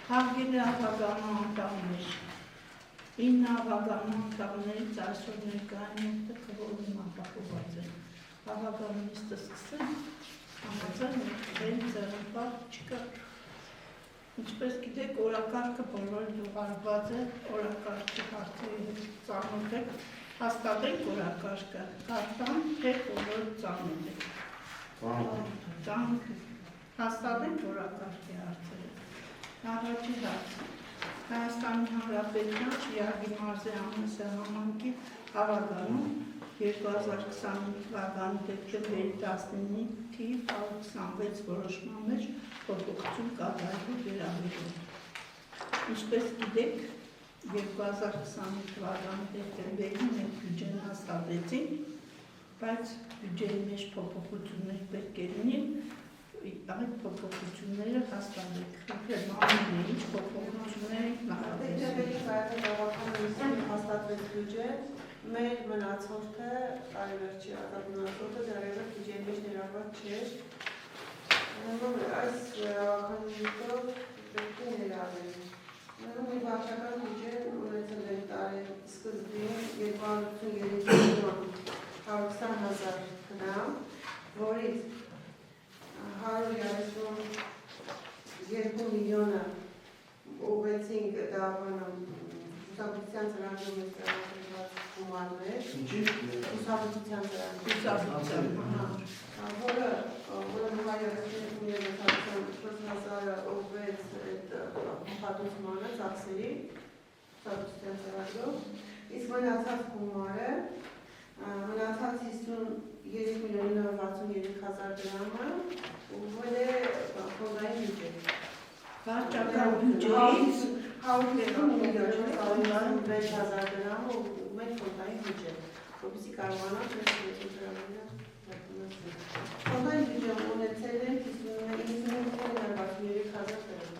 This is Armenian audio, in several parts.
Հարգելի հավագանու անդամներ, 9 հավագանու անդամներից այսօր ներկայանում թքավորում ապահոված են։ Հավագանունից սկսեմ, համաձայն են ձեռնպահ չկա։ Ինչպես գիտեք, օրակարգը բոլորին ուղարկված է, օրակարգի հարցերի ծանոթ եք, հաստատենք օրակարգը, կարդամ, թե բոլորը ծանոթ եք։ Ծանոթ եք, հաստատենք օրակարգի հարցերը։ Առաջի հարց։ Հայաստանի Հանրապետության Շիրակի մարզի ամսի համայնքի հավագանում 2020 թվականի դեկտեմբերի 19-ի թիվ 126 որոշման մեջ փոփոխություն կատարելու վերաբերյալ։ Ինչպես գիտեք, 2020 թվականի դեկտեմբերին մենք բյուջեն հաստատեցինք, բայց բյուջեի մեջ փոփոխություններ պետք է լինեն, այդ փոփոխությունները հաստատենք։ Ինչ փոփոխություններ ենք նախատեսել։ Հաստատվեց բյուջե, մեր մնացորդը, տարեվերջի մնացորդը դեռևս բյուջեի մեջ ներառված չէր։ Այս քաղաքականությունով պետք է ներառել։ Մեր վարչական բյուջեն ունեցել է տարի սկզբին 283 միլիոն 120,000 դրամ, որից 132 միլիոնը ուղղեցինք ուսանողության ծրագրում է ստեղծված գումարներ, ուսանողության ծրագրում, որը 132 միլիոն 4,000-ը ուղղվեց հաստատությանը ծախսերի ուսանողության ծրագրում, իսկ մնացած գումարը մնացած 53 միլիոն 963,000 դրամը ուղղվել է ֆոնդային բյուջե։ Վարչական բյուջեից 130 միլիոն 456,000 դրամը ուղղվում է ֆոնդային բյուջե, որպեսզի կարողանանք մեր ծրագրերը իրականացնել։ Ֆոնդային բյուջեն ունեցել են 95,963,000 դրամ։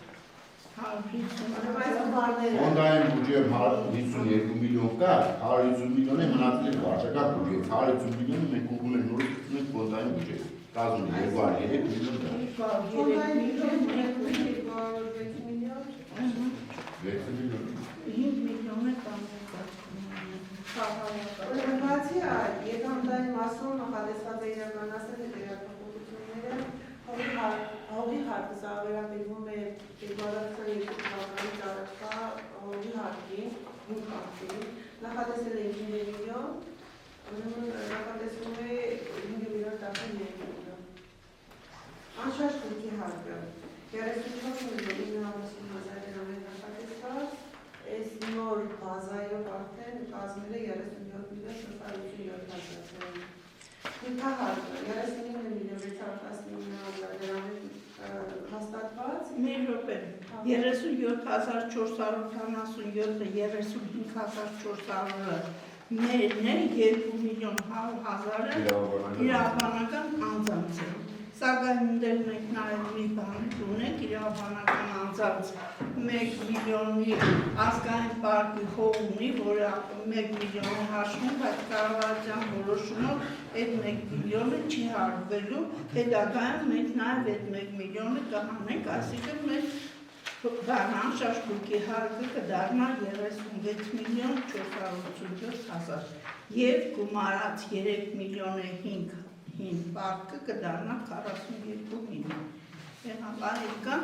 Ֆոնդային բյուջե 152 միլիոն կա, 150 միլիոնը մնացել է վարչական բյուջեից, 150 միլիոնը մենք ուղղում ենք նորից ֆոնդային բյուջե, կազմում է 203 միլիոն դրամ։ Ֆոնդային բյուջեն 206 միլիոն, 6 միլիոն։ 5 միլիոն է կանոնված։ Բացի այդ, եկամտային մասում նախատեսված է իրականացնել հետևյալ հողի հարկը վերաբերվում է 2022 թվականից առաջվա հողի հարկին, հինգ հարկին, նախատեսել է 5 միլիոն, նախատեսվում է 5 միլիոն 13 միլիոն։ Անշարժ գույքի հարկը 34 միլիոն 990,000 դրամ է նախատեսված, այս նոր բազայով արդեն կազմել է 37 միլիոն 457,000 դրամ։ Գույքահարկը 39 միլիոն 619,000 դրամ է հաստատված։ Մեր րոպե 37,477-ը 35,400-ը մերն է, 2 միլիոն 100,000-ը իրավաբանական անձանց է։ Սակայն ունդել մենք նաև մի բան ունենք իրավաբանական անձանց 1 միլիոնի ազգային պարկի հող ունի, որը 1 միլիոնի հաշվում, բայց կառավարության որոշումով այդ 1 միլիոնը չի հարվելու, հետագայում մենք նաև այդ 1 միլիոնը կհանենք, այսինքն մեր անշարժ գույքի հարկը կդառնա 36 միլիոն 487,000 և գումարած 3 միլիոնի 5 պարկը կդառնա 42 միլիոն։ Եղավարիկան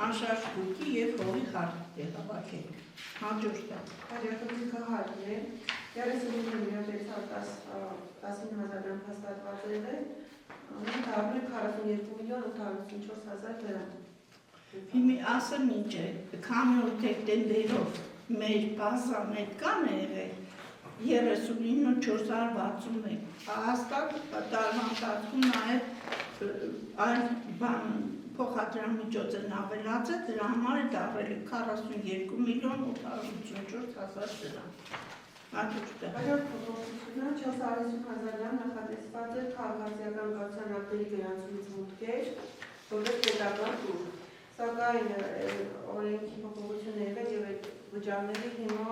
անշարժ գույքի և հողի հարկ է հավաքենք։ Հաջորդը։ Գույքահարկն է 39 միլիոն 619,000 դրամ հաստատված է, դառնում է 42 միլիոն 854,000 դրամ։ Հիմի ասեմ ինչ է, քանի օր դեկտեմբերով մեր բազան այդքան է եղել 39,461, հաստատ տարվա ընթացքում նաև այն փոխադրամիջոցն ավելացել, դրա համար է դառել 42 միլիոն 884,000 դրամ։ Հաջորդը։ Հաջորդ փոփոխությունը 450,000 դրամ նախատեսված է քաղաքացիական կառուցության ակտերի գրանցումից մուտքեր, որպես պետական տուր։ Սակայն օրենքի փոփոխություն եղել եւ այդ վճարները հիմա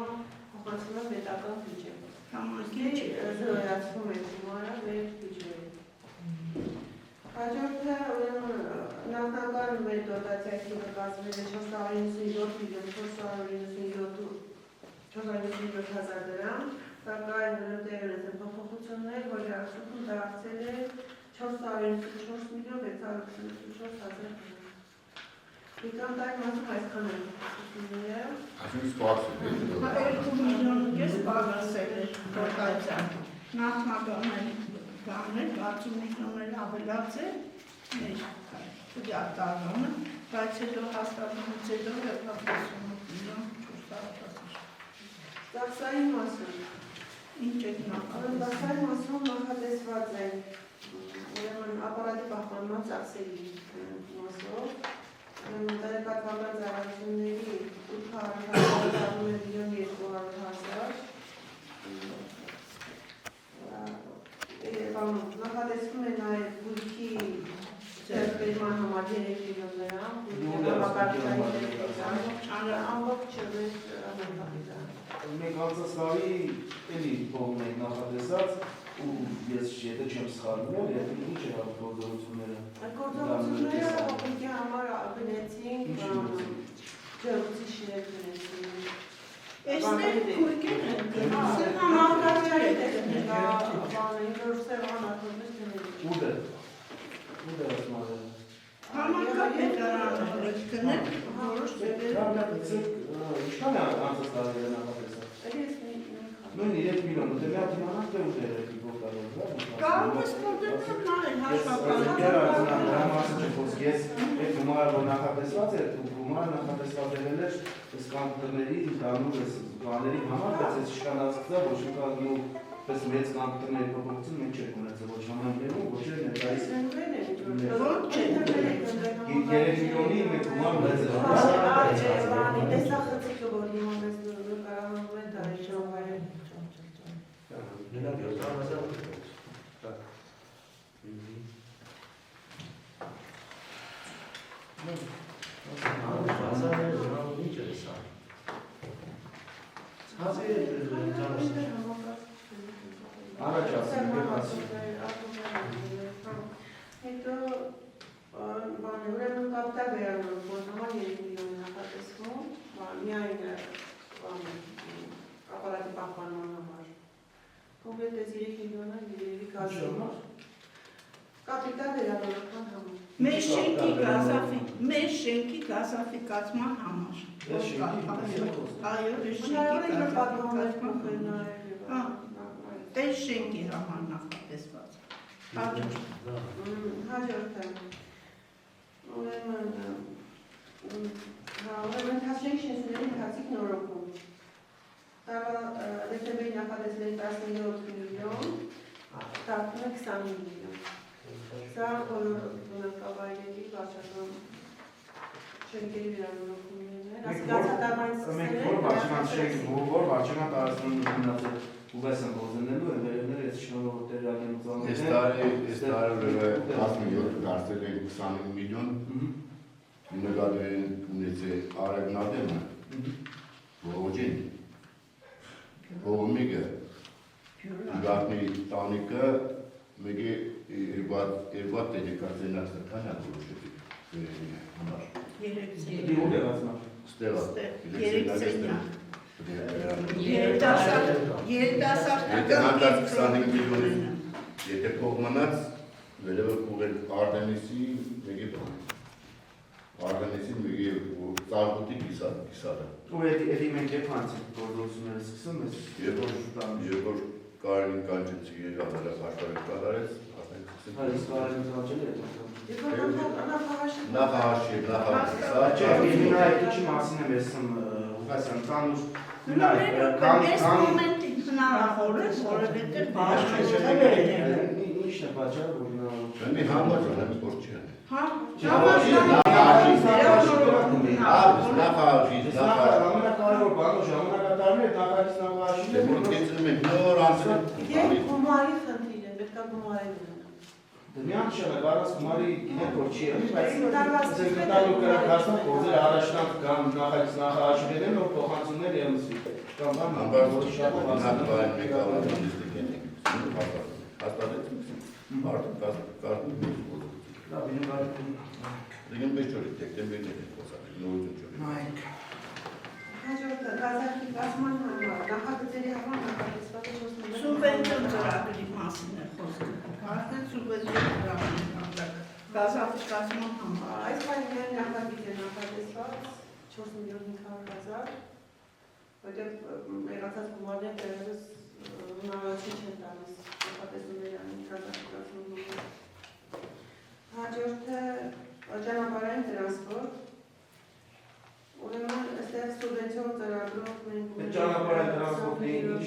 փոխանցվում են պետական բյուջե։ Համակարգի զրոյացվում է գումարը մեր բյուջեին։ Հաջորդը ուրեմն Նախնական մեր դոտացիայի թիվը կազմել է 497 միլիոն 497 հազար դրամ, սակայն տեղի ունեցել փոփոխություններ, որի արդյունքում դարձել է 494 միլիոն 624 հազար դրամ։ Վիկանտային մասում այսքան են փոփոխությունները։ Այսինքն սպասել է։ 2 միլիոն ես պագասել էր դոտացիան։ Նախնականներ 60 միլիոններ ավելած է մեր ջատարանը, բայց հետո հաստատումից հետո հեղափոխություն միլիոն 410։ Ծախսային մասում։ Ինչ եք նախատեսել։ Ծախսային մասում նախատեսված է ուրեմն ապարատի պահպանման ծախսերի մասով, տեղեկատվական ծառայությունների 800 միլիոն 200 հազար, նախատեսվում է նաև բույքի ձեռքբերման համար 3 միլիոն դրամ, ամբողջ մեր ամենապիտան։ Մենք անցած տարի էլի փողն ենք նախատեսած ու ես եթե չեմ սխալվում, եթե ինչ է գործողությունները։ Այդ գործողությունները բույքի համար գնեցինք, ջրուցիչներ գնեցինք։ Էստեղ քույրքեն են գնացել համակարգչային տեխնիկա, Ուր է ասում է։ համակարգչային գնել որոշ ձևեր Ինչքան է անցած տարի նախատեսած։ Նույն 3 միլիոն, դե մի հատ իմանանք թե ուր է գործողությունները։ կարող ես մոտեցնել նայել հաշվապահը։ Ես այդ գումարը որ նախատեսված է, գումարը նախատեսված եղել էր այս կամպյուտերների դառնու այս բաների համար, բայց այս շքանացկծա ոչ մի կազմու պես մեծ կամպյուտերների փոփոխություն մենք չենք ունեցել ոչ համայնքներում, ոչ էլ ներկայիս։ 3 միլիոնի մեկ գումար մեծ է։ Տեսախցիկը որ հիմա մեզ նկարահանվում է դա շոուայը։ Առաջ ասում հետո ուրեմն կապիտալ վերանորոգման համար 3 միլիոն նախատեսվում, միայն ապարատի պահպանման համար։ Կոնկրետ այս 3 միլիոնը երևի կազմում է կապիտալ վերանորոգման համար։ Մեր շենքի գազաֆիկացման համար։ Այո, մեր շենքի գազաֆիկացման համար։ Այս շենքի համար նախատեսված։ Հաջորդը։ Ուրեմն հասցրեք շենքերի ընթացիկ նորոգում։ Դեկտեմբերի նախատեսվել 17 միլիոն, տակում է 20 միլիոն։ Սա բոլոր բնակավայրերի վարչական շենքերի վերանորոգումներն են։ Մենք որ վարչական տարածքներում մնացել ուղես են գործնելու են վերևները ես շնորհով տեղակայության։ Այս տարի 17 դարձել են 25 միլիոն։ Նկատել ունեցել արագնադեմը։ Ողջին։ Ողմիկը։ Գարտնի տանիքը մեկի երկու տեղեկացնած քանա որոշեցի համար։ 3 Ստեղա։ երիտասարդական 25 միլիոն եթե փող մնաց վերևը փողել Արտեմիսի մեկի փող Արտեմիսի մեկի ծաղուտի կիսարը Ու էդի մենք երբ հանցիկ գործողությունները սկսում ես երբ որ Կարին կանչեցի եղավարը հաշտարեք կատարեց Այս կարին կանչել է նախահաշիվ ինչի մասին եմ եսում ուղղասան կանուր Այս մոմենտին հնարավոր է, որովհետև Ինչն է պատճառը, որ Մի համար ճանաչ որ չի Ամենակարևոր բանը ժամանակատարն է նախագիծ Երբ գումարի խնդիր է, պետք է գումարել Դմյան չեղը գարած գումարի գինեք որ չի եղի, բայց ձեր մտալու կրակացնող գործեր առաջնակ կամ նախագիծ նախահաշիվ են, որ փոխանցումներ եղնսվի կամ բան հաստատեցինք, արդեն կազմում Դեպի չորի դեկտեմբերին է խոսակցի նորություն չորի։ Նայեք։ Հաջորդը գազակի կազմման համար նախագծերի համար նախատեսված 4 Սուբվենցիոն ծրագրի մասին է խոսքը։ Արդեն սուբվենցիոն ծրագրի համար գազապահովման համար։ Այս պայմանների նախագիծ է նախատեսված 4 միլիոն 500 հազար, որտեղ մեղացած գումարները դեռևս հնարավորություն չեն տալիս նախատեսումների գազակի կազմման համար։ Հաջորդը ճանապարհային տրանսպորտ։ Ուրեմն այստեղ սուբվենցիոն ծրագրով մենք Ճանապարհային տրանսպորտի ինչ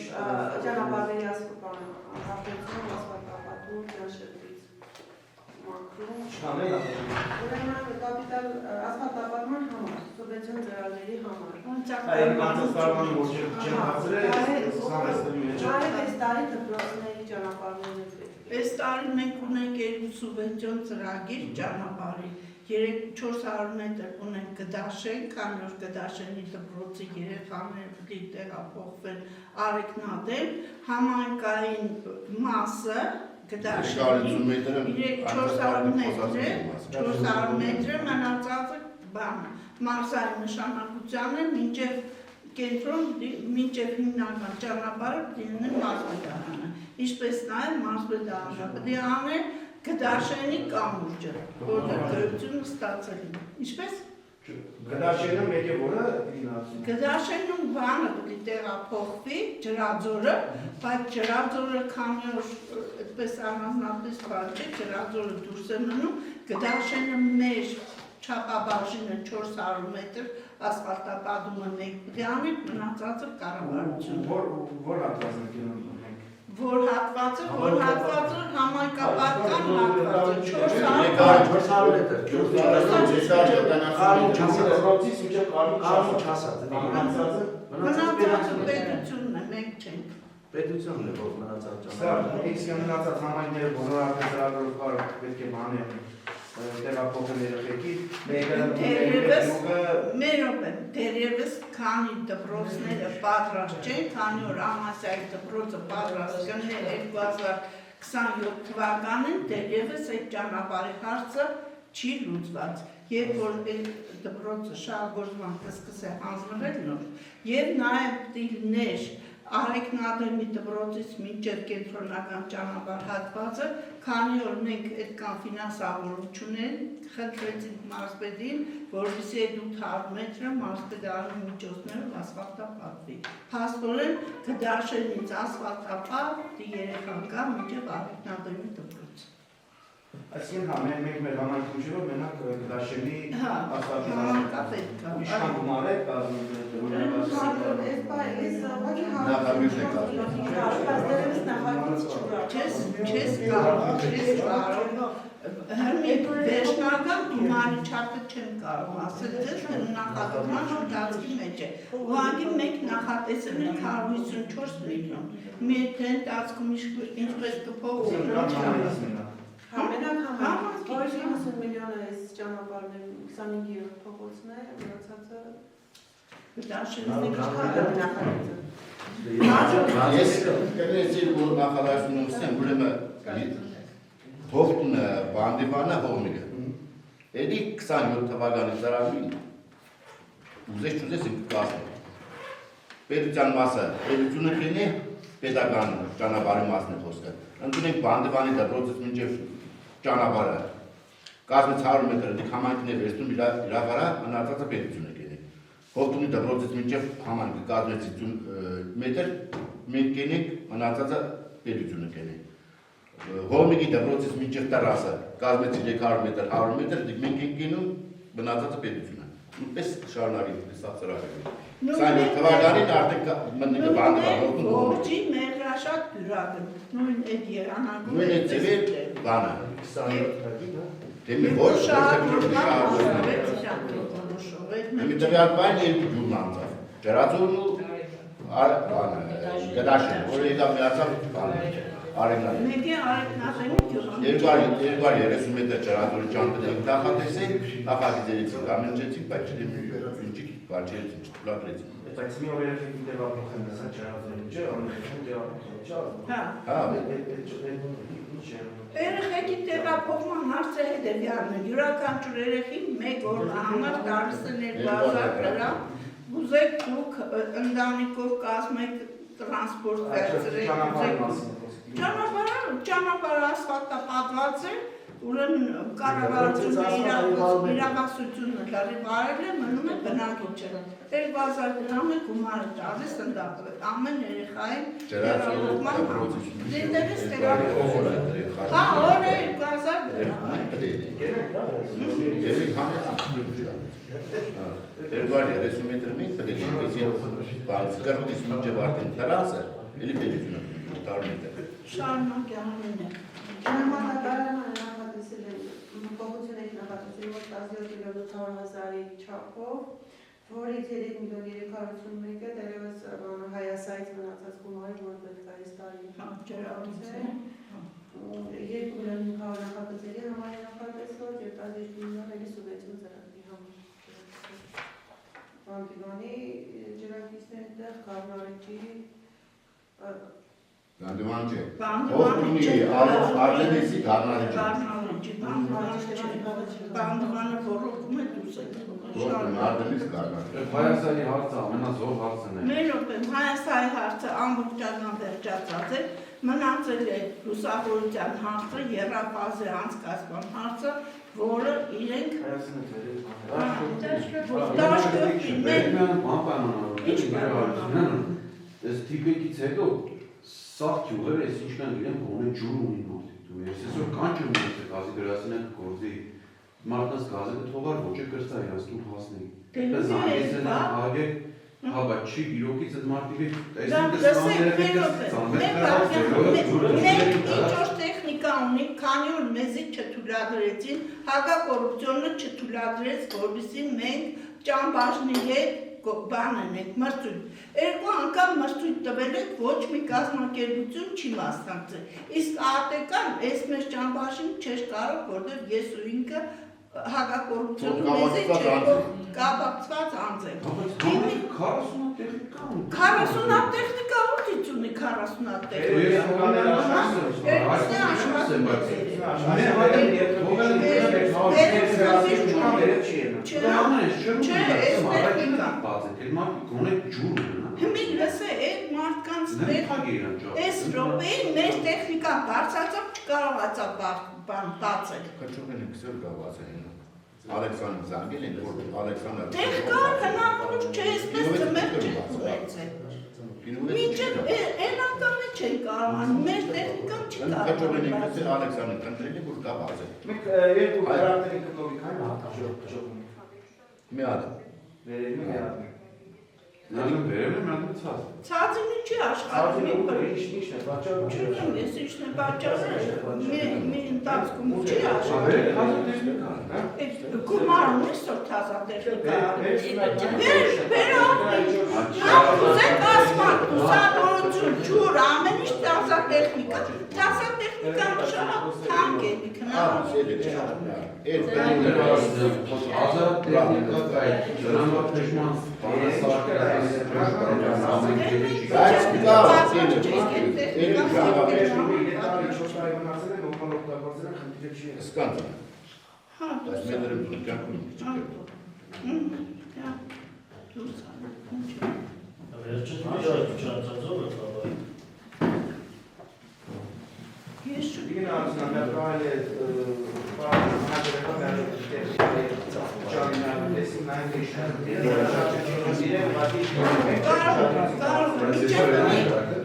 ճանապարհների ասֆալտացում, ասֆալտապատում, ճանապարհից մաքրում։ Չանել է։ Ուրեմն կապիտալ ասֆալտապատման համար, սուբվենցիոն ծրագրերի համար։ Այն կանցկարման ոչ չեն հասցրել, սամեստերի մեջ։ Այս տարի դպրոցների ճանապարհներն են պետք։ Այս տարի մենք ունենք երկու սուբվենցիոն ծրագիր ճանապարհի 300-400 մետր ունենք Գդաշեն, քանի որ Գդաշենի դպրոցի երեխաները պետք է տեղափոխվեն Արեգնադել, համայնքային մասը Գդաշենի 400 մետրը մնացածը բանը մարզային նշանակության է մինչև կենտրոն, մինչև հիմնական ճանապարհը դինն մարզպետարանը, ինչպես նաև մարզպետարանը պետք է անել Գդաշենի կամուրջը, որտեղ գրությունը ստացել է։ Ինչպես? Գդաշենը մեկ է որը դինացում։ Գդաշենում բանը պետք է տեղափոխվի ջրաձորը, բայց ջրաձորը քանի որ այդպես առանձնապես բան չէ, ջրաձորը դուրս է մնում, Գդաշենը մեր չափաբաժինը 400 մետր, ասֆալտապատումը մեկ պետք է անի, մնացածը կառավարությունը։ Որ հատվածն է գնում։ Որ հատվածը համայնքապատկան հատվածը 400 մետր։ Դպրոցից մինչև կարմիր չասած։ մնացածը պետությունն է, մենք չենք։ Պետությունն է, որ մնացած Սա իսկ մնացած համայնքները բոլոր արդեն ծրագրով կարող պետք է բաներ տեղափոխել երեխեքի, դերևս քանի դպրոցները պատրաստ չեն, քանի որ Ամասիայի դպրոցը պատրաստ կներ 2027 թվականին, դերևս այդ ճանապարհի հարցը չի լուծված, երբ որ դպրոցը շահգործման կսկսի հանձնվել նոր, եւ նաեւ դիլներ Արեգնադեմի դպրոցից մինչև կենտրոնական ճանապարհ հատվածը, քանի որ մենք այդքան ֆինանսավորություն են, խնդրեցինք մարզպետին, որպեսզի այդ 800 մետրը մարզպետարանի միջոցներով ասֆալտապատվի։ Փաստորեն Գդաշենից ասֆալտապատ երեխան կա մինչև Արեգնադեմի դպրոց։ Այսինքն հա մենք մեր համայնքում չէ որ մենակ Գդաշենի ասֆալտապատվի Իշան գումար է կազմում Չես կարող վերջնական գումարի չափը չեմ կարող ասել ձեզ, որ նախագծման ընթացքի մեջ է։ Ուղղակի մենք նախատեսել ենք 154 միլիոն։ Մի ընթացքում ինչպես կփոխվի Մենակ համայնք, որ 90 միլիոն է այս ճանապարհներում 25-րդ փողոցն է, մնացածը Ես կներեցի, որ նախարարությունում ստեմ, ուրեմն հողտունը բանդիվանը հողմիկը։ Էդի 27 թվականի ծրագրին ուզես չուզես ինք կասնի։ Պետության մասը, պետությունը կենի, պետական ճանապարհի մասն է խոսքը։ Ընդունենք բանդիվանի դպրոցից մինչև ճանապարհը, կազմից 100 մետր, դիք համայնքն է վերցնում իր վրա, մնացածը պետությունը կենի։ Հողտունի դպրոցից մինչև համայնքը կազմից 50 մետր, մենք կենենք, մնացածը պետությունը կենի։ Հողմիկի դպրոցից մինչև տերասը, կազմից 300 մետր, 100 մետր, դիք մենք ենք կենում, մնացածը պետությունը։ Պես շարունակենք, սա ծրագրերը։ 27 թվականին արդեն մտնիկը բանդիվան հողտուն Ողջի մեղրաշատ դյուրակն, նույն այդ երանագում նույն այդ ձևի բանը։ 27 թվականին, Դեմի ոչ, Մի տվյալ բան երկու ջուրն անցավ։ Ջրածորն ու Գդաշեն, որը եկավ միացավ Արեգնադեմ։ Մեկի Արեգնադեմի գյուղը։ 230 մետր ջրածորի ճամփը նախատեսել, նախագծերից կամենջեցինք, բայց չդեմ ֆինջիկ բաչերից չփլակրեցինք։ Բայց մի օր երեխեքի տեղափոխեն հեսա ջրածորի չէ, անհետքին տեղափոխեն չէ։ Հա։ Հա, Ինչ Երեխեքի տեղափոխման հարցը հետևյալն է, յուրաքանչյուր երեխի մեկ օր համար տալիս է 2000 դրամ, ուզեք դուք ընտանիքով կազմեք տրանսպորտ վերցրեք, ճանապարհը ասֆալտապատված է, ուրեմն կառավարությունը իրավասությունը լրիվ է, մնում է բնակիչը, 2000 դրամ է գումարը տալիս ամեն երեխային տեղափոխման դերերս տեղափոխում հա, օրը 2000 դրամ շարունակի ամեն է Ժամանակարանը նախատեսել են փոխություն եք նախատեսել որ 17.800,000-ի չափով, որից 3.381-ը դերևս հայասայից մնացած գումարի, որ պետք է այս տարի ջրավիցել 2.500,000 նախատեսելի համար է նախատեսված և 12 միլիոն էլի սուբվենցիոն ծրագրի համար։ Բանդիվանի ջրակիցների տեղ Գառնարիչի Գանդիվան չէ, ով ունի Արլենեսի Գառնարիչի Բանդիվանը որոքում է դուս է Արլենես Գառնարիչի Հայաստանի հարցը ամենազոր հարցն է Մեր օպեմ Հայաստանի հարցը ամբողջական վերջացած է մնացել է լուսավորության հարցը, եռապազի անցկացման հարցը, որը իրենք Այս թիպեկից հետո սաղ ճյուղեր ես ինչքան իրեն բոնե ջուր ունի մարդիկ դու ես այսօր կանչում ես գազի գրասին են գործի մարդկանց գազը թողար ոչ է կրծա իրաց դու հասնի զանգեսն ագե հաբա չի իրոքից այդ մարդիկ ինչ-որ տեխնիկա ունի, քանի որ մեզի չթույլատրեցին, հակակոռուպցիոնը չթույլատրեց, որպեսզի մենք ճամբաժնի հետ բան ենք, մրցույթ։ Երկու անգամ մրցույթ տվել եք, ոչ մի կազմակերպություն չի մասնակցել։ Իսկ ԱՏԿ-ն այս մեր ճամբաժին չէր կարող, որտեղ ես ու ինքը հակակոռուպցիոնը մեզի կապակցված անձ ենք։ 40 տեխնիկա ո՞րից ունի 40 Հիմի լսե այդ մարդկանց այս ռոպեին մեր տեխնիկան բարձրացավ չկարողացավ բացել։ Կճուղեն ենք սր գավաց են Ալեքսանդր զանգել են, որ Ալեքսանդր Տեխնիկան հնարավոր չէ, այսպես ծմեր չկուրեցել։ Մինչև են անգամը չեն կարողանում, մեր տեխնիկան չի Կճուղեն ենք կարողանում։ սր Ալեքսանդր կնդրել են, որ գավաց են Մենք երկու գրանտերի կտովիկ այն հատկաշողում Մի ադը վերևի մի հատ Ցածին չի աշխատում, Ինչն է պատճառը չունեմ, ես ինչն է պատճառը, մի ընթացքում չի աշխատում։ Գումարում ես որ թազա տեխնիկա Ուզեք ասմատ, ուսավորություն, ջուր, ամեն ինչ թազա տեխնիկա շատ թանկ է միքնարով Սկանց Այս մեդրեմ դուր կյանքում Ես չունի Դին անձնամերկալ է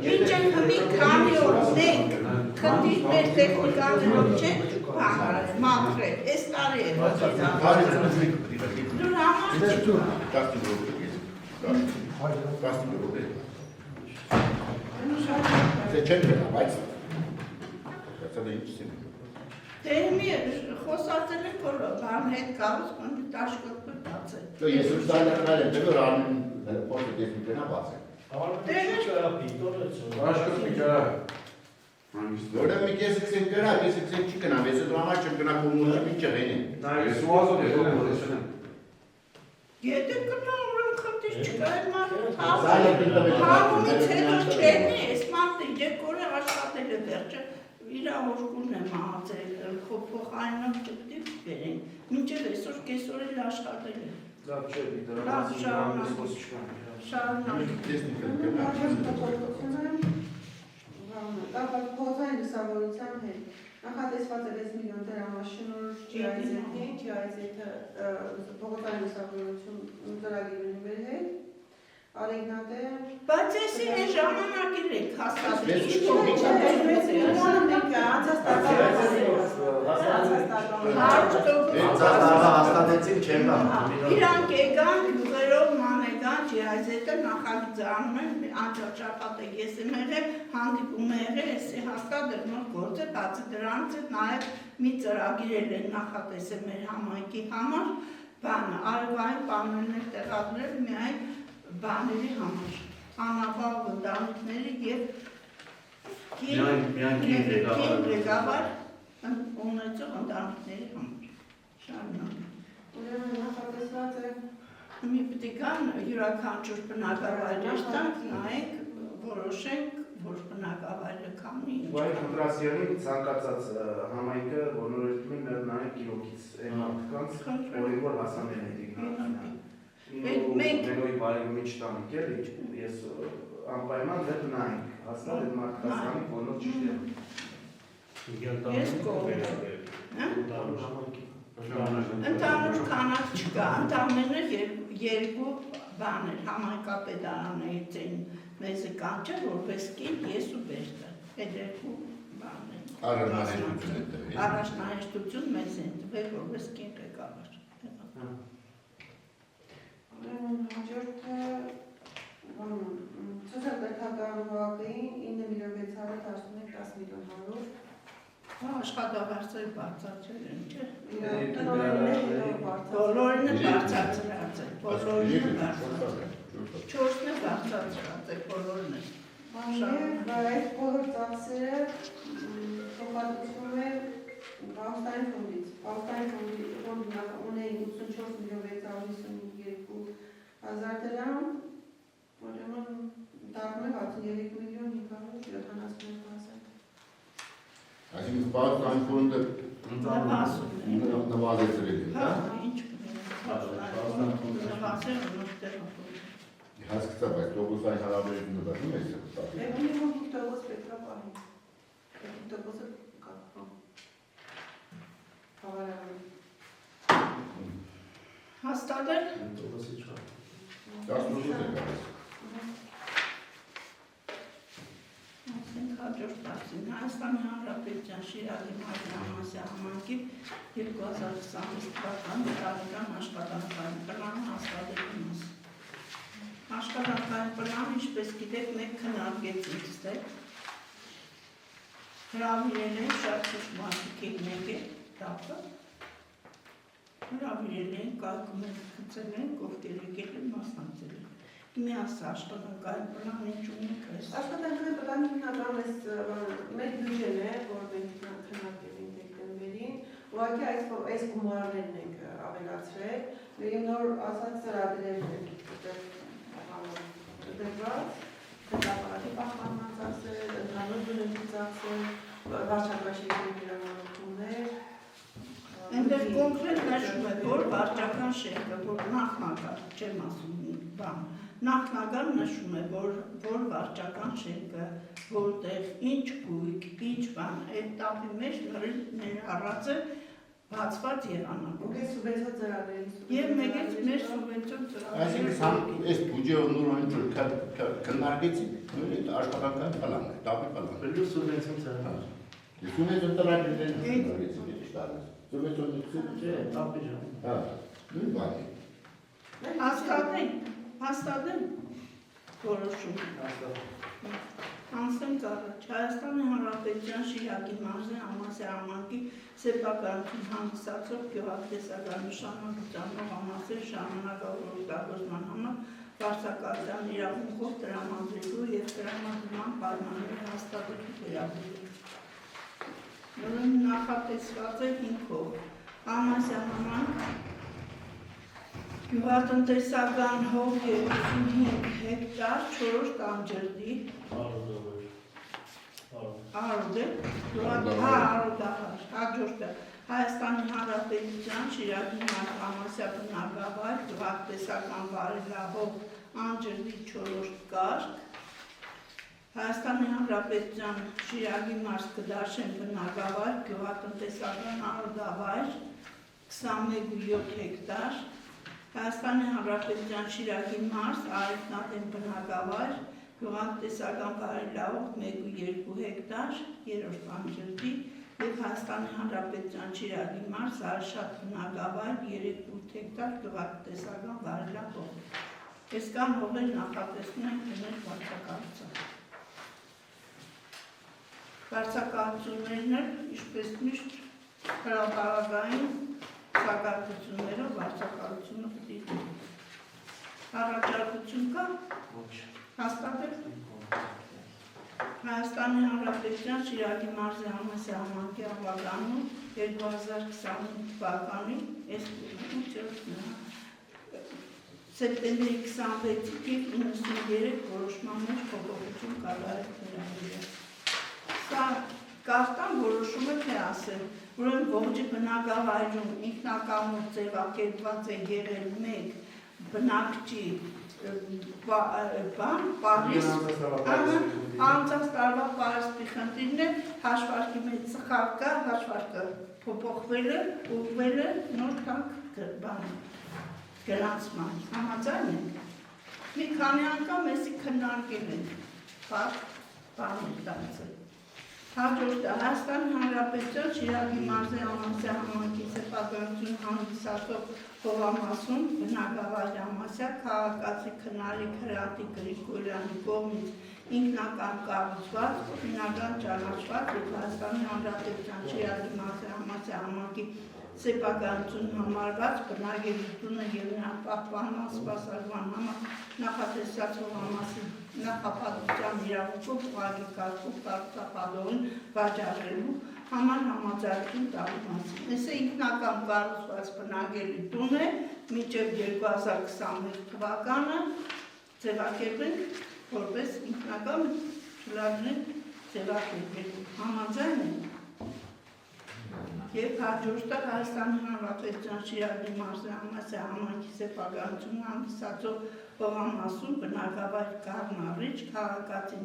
Մինչև հմի քանի օր մենք քնդիր մեր տեխնիկաներով չենք մաքրել, այս տարի է դուր համար Դերմի խոսացել եք, որ բան հետ կավուց կնդի տաշկոտը բացել Ես ուշ դայնականալ եմ, դեպր անին պորտը դեսմիկենա բացել Որը մի կեսիքս են կնա, կեսիքս են չի կնամ, ես այդ համար չեմ կնա կոմունի մինչև են են Եթե կնամ ուրեմ խնդիր չկա այդ մարդը հավումից հետո չերնի, այս մարդը իրեք օրը աշխատել է վերջը իրավորկուրն է մահացել, փոխարինով չպետք է բերենք, մինչև այսօր կեսօր էլ աշխատել է։ Լավ չէ, դրա Լավ, մասին շարունակ։ դրանից խոսք չկա։ Շարունակենք։ Փոխային լուսավորության հետ նախատեսված է 6 միլիոն դրամաշնորհ GIZ-ին, GIZ-ը փոխային լուսավորություն ծրագրի հետ, Արիգնատը Բայց էսի է ժամանակել եք հաստատել։ հաստատեցին չեն գա։ Իրանք եկան, գյուղերով մանեկան, GIZ-ը նախագծանում են, անջաճապատ է ես եմ եղել, հանդիպում է եղել, էսի հաստատել նոր գործ է, բացի դրանից է նաև մի ծրագիր են նախատեսել մեր համայնքի համար, բանը, արևային պանելներ տեղադրել միայն բաների համար, անապահ ընտանիքների և կին ղեկավար ունեցող ընտանիքների համար։ Շարունակ։ ուրեմն նախատեսված է Մի պետք է կան յուրաքանչյուր բնակավայրեր տանք, նայենք, որոշենք, որ բնակավայրը քանի ինչ։ Վայ կոնտրասիոնին ցանկացած համայնքը ոնորոշում են նայեք իրոքից այն մարդկանց, որին որ հասանել են դիգնացիա։ Մենոյի բարեկամի չտանիք էլի, ես անպայման դեպ նայենք, հաստատ այդ մարդկանց տանիք, որոնց ճիշտ է։ Ես կողմ Ընդհանուր կանած չկա, ընդամենը երկու բաներ, համայնքապետարաններից են մեզ կանչել, որպես կին ես ու Բերտը, այդ երկու բաներ։ Առաջնահերթություն մեզ են տվել, որպես կին ղեկավար։ ուրեմն հաջորդը ցուցադրական վակին 9.611 միլիոն 100 Աշխատավարձեր բարձրացել են, չէ՞։ Բոլորին է Բոլորին է բարձրացրած է, բոլորին է բարձրացրած։ Չորսն է բարձրացրած է, բոլորին է։ Եվ այդ բոլոր ծախսերը փոխադրվում է Պաուստային ֆոնդից։ Պաուստային ֆոնդը ունեի 84 միլիոն 652 հազար դրամ, ուրեմն դառնում է 63 միլիոն 571 հազար։ Այսինքն Պաուստային ֆոնդը նվազեցրել է, հա՞։ Ինչ նվազել նոստեր։ Հասկացա, բայց տոկոսային հարաբերությունը դառնում է այստեղ։ Եվ ունի 5% պետք է պահի։ 5%-ը կա։ Հավանաբար։ Հաստատել։ 18 է գալիս։ Ասենք հաջորդ տասին Հայաստանի Հանրապետության Շիրակի Մայրամասի համայնքի 2025 թվականի տարեկան աշխատանքային պլանը հաստատելու մաս։ Աշխատանքային պլանը, ինչպես գիտեք, մենք քննարկեցինք ստեղ։ Հրավիրել են շատ քիչ մարդիկ մեկ է տապը։ Հրավիրել են, կարգում են, գծել են, ովքեր եկել են մասնակցել են։ Մի ասա աշխատանքային պլան ինչ ունեք այս։ Աշխատանքային պլանը հիմնական մեր բյուջեն է, որ մենք քննարկել ենք դեկտեմբերին, ուղղակի այս գումարներն ենք ավելացրել, մեր նոր ասած ծրագրերն են դրված, դեպի պահպանման ծախսեր, ընդհանուր բնույթի ծախսեր, վարչակարգի իրավունքներ։ Այնտեղ կոնկրետ նշում է, որ վարչական շենքը, որ նախնական, չեմ ասում բան, նախնական նշում է, որ վարչական շենքը, որտեղ ինչ գույք, ինչ բան, այդ տապի մեջ ներառած է բացված եղանակով։ Մեկ սուբենցիա ծրագրերի։ Եվ մեկ էլ մեր սուբենցիա ծրագրերի։ Այսինքն այս բյուջեով նորմալ քննարկեցինք, նույն այդ աշխատանքային պլանն է, տապի պլանը։ Բլու սուբենցիոն ծրագիր։ Ես ունեցել ծրագրերն քննարկեցինք այդ շտարը։ Չէ, տապի ջան։ Հա, նույն բանը։ Հաստատեն որոշում։ Անցնենք առաջ, Հայաստանի Հանրապետության Շիրակի մարզի Ամասի համայնքի սեփականություն հանդիսացող գյուղատնտեսական նշանակության համասեր ժամանակավոր օգտագործման համար վարչակարգության իրավունքով տրամադրելու և տրամադրման պայմանների հաստատելու վերաբերյալ։ Նախատեսված է 5-ով Ամասի համայնք գյուղատնտեսական հող 35 հեկտար 4 տանջրդի Արուդ է, հաջորդը Հայաստանի Հանրապետության Շիրակի Մարտամասյա բնակավայր գյուղատնտեսական բարելավող անջրդի 4-րդ կարգ Հայաստանի Հանրապետության Շիրակի մարզ Կդաշեն բնակավայր գյուղատնտեսական արուդավայր 21.7 հեկտար Հայաստանի Հանրապետության Շիրակի մարզ Արևնատեն բնակավայր գյուղատնտեսական բարելավող 1.2 հեկտար 3-րդ անջրդի և Հայաստանի Հանրապետության Շիրակի մարզ Արշատ բնակավայր 3.8 հեկտար գյուղատնտեսական բարելավող Այս կան հողեր նախատեսվում են դնել վարձակալության Վարձակալություններն էլ ինչպես միշտ հրապարակային սակարկություններով վարձակալությունը պետք է Առաջարկություն կա հաստատել Հայաստանի Հանրապետության Շիրակի մարզի համասի համանքի ավականում 2025 թվականի սեպտեմբերի 26-ի 93 որոշման մեջ փոփոխություն կատարել վերաբերյալ Սա կարտան որոշումը թե ասել, ուրեմն ողջի բնակավայրում ինքնակամուր ձևակերպված է եղել մեկ բնակչի պարիս, անցած տարվա պարիսպի խնդիրն է, հաշվարկի մեջ սխալ կա, հաշվարկը փոփոխվել է, ուղղվել է, նոր տակ գրանցման, համաձայն ենք։ Մի քանի անգամ էսի քննարկել ենք, բաներ դարձել։ Հաջորդը Հայաստանի Հանրապետության Շիրակի մարզի համասյա համանքի սեփականություն հանդիսացող հողամասում բնակավայր համասյա քաղաքացի Քնարիկ Հրատի Գրիգորյանի կողմից ինքնակամ կառուցված, հիմնական ճանաչված և Հայաստանի Հանրապետության Շիրակի մարզի համասյա համանքի սեփականություն համարված բնակելությունը և նրա պահպանման սպասարկման համար նախատեսված հողամասի նախապատվության իրավունքով ուղղակի կարգով կառուցապատողին վաճառելու համար համաձայնություն տալու մասին։ Այսը ինքնակամ կառուցված բնակելի տուն է, մինչև 2021 թվականը ձևակերպենք որպես ինքնակամ շլակներ ձևակերպելու համաձայն է։ Եվ հաջորդը Հայաստանի Հանրապետության Շիրակի մարզի համասյա համանքի սեփականություն հանդիսացող հողամասում բնակավայր Կառնարիչ քաղաքացի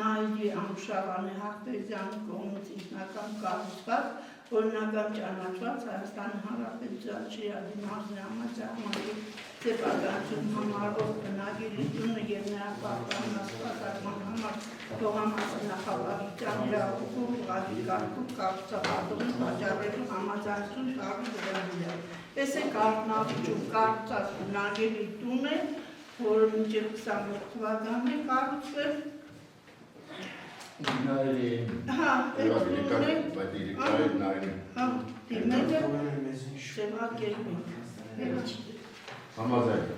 Նայիրի Անուշավանի Հաղթերյանի կողմից ինքնակամ կառուցված օրինական ճանաչված Հայաստանի Հանրապետության Շիրակի մարզի համասյա համանքի սեփականություն համարվող բնակելի տունը և նրա պահպանման սպասարկման համար հողամասի նախապատվության իրավունքով ուղղակի կարգով կառուցապատողին վաճառելու համաձայնություն տալու վերաբերյալ։ Այս է Կառնարիչում կառուցած բնակելի տուն է, որը մինչև 21 թվականն է կառուցվել։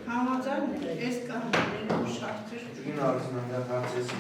Համաձայն է, այս կանոններով շարքեր Ին արցնանյակ հարցեսի